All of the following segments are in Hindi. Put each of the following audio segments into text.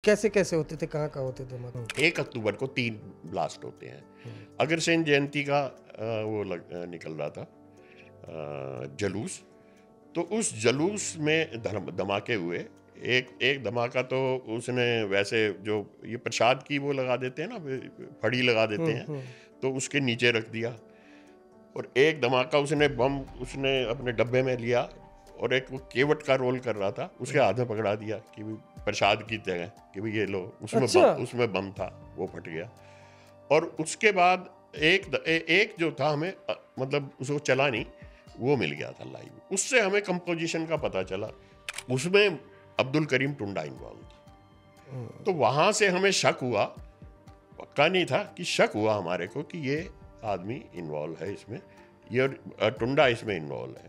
कैसे कैसे होते थे, कहाँ कहाँ होते थे धमाके? 1 अक्टूबर को 3 ब्लास्ट होते हैं। अग्रसेन जयंती का निकल रहा था जलूस। तो उस जलूस में धमाके हुए। एक धमाका तो उसने वैसे जो ये प्रसाद की वो लगा देते हैं ना, फड़ी लगा देते हैं, तो उसके नीचे रख दिया। और एक धमाका उसने अपने डब्बे में लिया और एक वो केवट का रोल कर रहा था, उसके हाथ में पकड़ा दिया कि प्रसाद की जगह कि भाई ये लो। उसमें बम था, वो फट गया। और उसके बाद एक जो था हमें मतलब उसको चला नहीं, वो मिल गया था लाइव। उससे हमें कंपोजिशन का पता चला, उसमें अब्दुल करीम टुंडा इन्वॉल्व था। तो वहां से हमें शक हुआ, पक्का नहीं था कि शक हुआ हमारे को कि ये आदमी इन्वॉल्व है इसमें, ये टुंडा इसमें इन्वॉल्व है।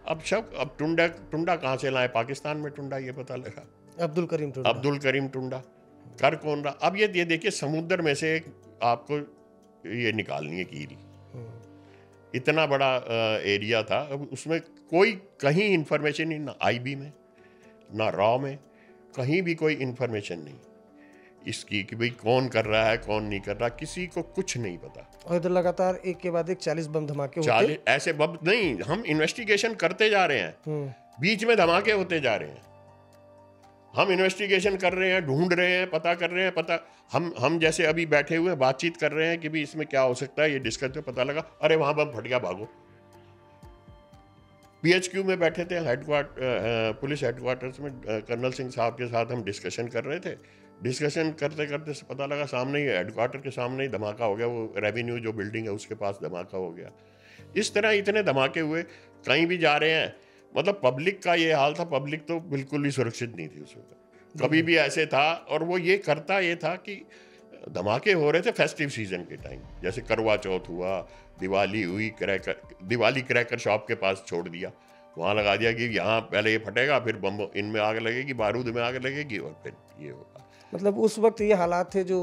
अब टुंडा कहाँ से लाए? पाकिस्तान में टुंडा, ये पता लगा अब्दुल करीम टुंडा कर कौन रहा। अब ये देखिए, समुद्र में से आपको ये निकालनी है कील, इतना बड़ा एरिया था। अब उसमें कोई कहीं इंफॉर्मेशन नहीं, ना आईबी में ना रॉ में, कहीं भी कोई इंफॉर्मेशन नहीं इसकी कि भाई कौन कर रहा है कौन नहीं कर रहा, किसी को कुछ नहीं पता। और इधर लगातार एक के बाद एक 40 बम धमाके होते। ऐसे बम नहीं, हम इन्वेस्टिगेशन करते जा रहे हैं, बीच में धमाके होते जा रहे हैं। हम इन्वेस्टिगेशन कर रहे हैं, ढूंढ रहे हैं, पता कर रहे हैं, हम जैसे अभी बैठे हुए बातचीत कर रहे हैं कि भी इसमें क्या हो सकता है, ये डिस्कस में पता लगा, अरे वहां बम फट गया, भागो। PHQ में बैठे थे, पुलिस हेडक्वार्टर्स में, कर्नल सिंह साहब के साथ हम डिस्कशन कर रहे थे। डिस्कशन करते करते पता लगा सामने ही हेडक्वार्टर के सामने ही धमाका हो गया, वो रेवेन्यू जो बिल्डिंग है उसके पास धमाका हो गया। इस तरह इतने धमाके हुए, कहीं भी जा रहे हैं। मतलब पब्लिक का ये हाल था, पब्लिक तो बिल्कुल ही सुरक्षित नहीं थी उस वक्त, कभी भी ऐसे था। और वो ये करता ये था कि धमाके हो रहे थे फेस्टिव सीजन के टाइम, जैसे करवा चौथ हुआ, दिवाली हुई, दिवाली क्रैकर शॉप के पास छोड़ दिया, वहाँ लगा दिया कि यहाँ पहले ये फटेगा, फिर बम इनमें आग लगेगी, बारूद में आग लगेगी, और फिर ये होगा। मतलब उस वक्त ये हालात थे जो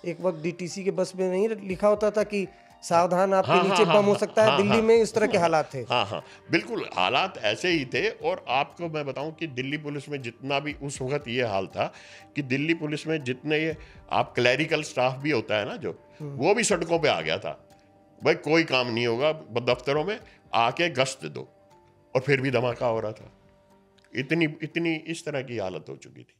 एक वक्त DTC के बस में नहीं लिखा होता था कि सावधान, आपके नीचे बम हो सकता है। दिल्ली में इस तरह के हालात थे। हाँ, बिल्कुल हालात ऐसे ही थे। और आपको मैं बताऊं कि दिल्ली पुलिस में जितना भी उस वक्त ये हाल था कि दिल्ली पुलिस में जितने ये आप क्लैरिकल स्टाफ भी होता है ना, जो वो भी सड़कों पे आ गया था, भाई कोई काम नहीं होगा, दफ्तरों में आके गश्त दो, और फिर भी धमाका हो रहा था। इतनी इस तरह की हालत हो चुकी थी।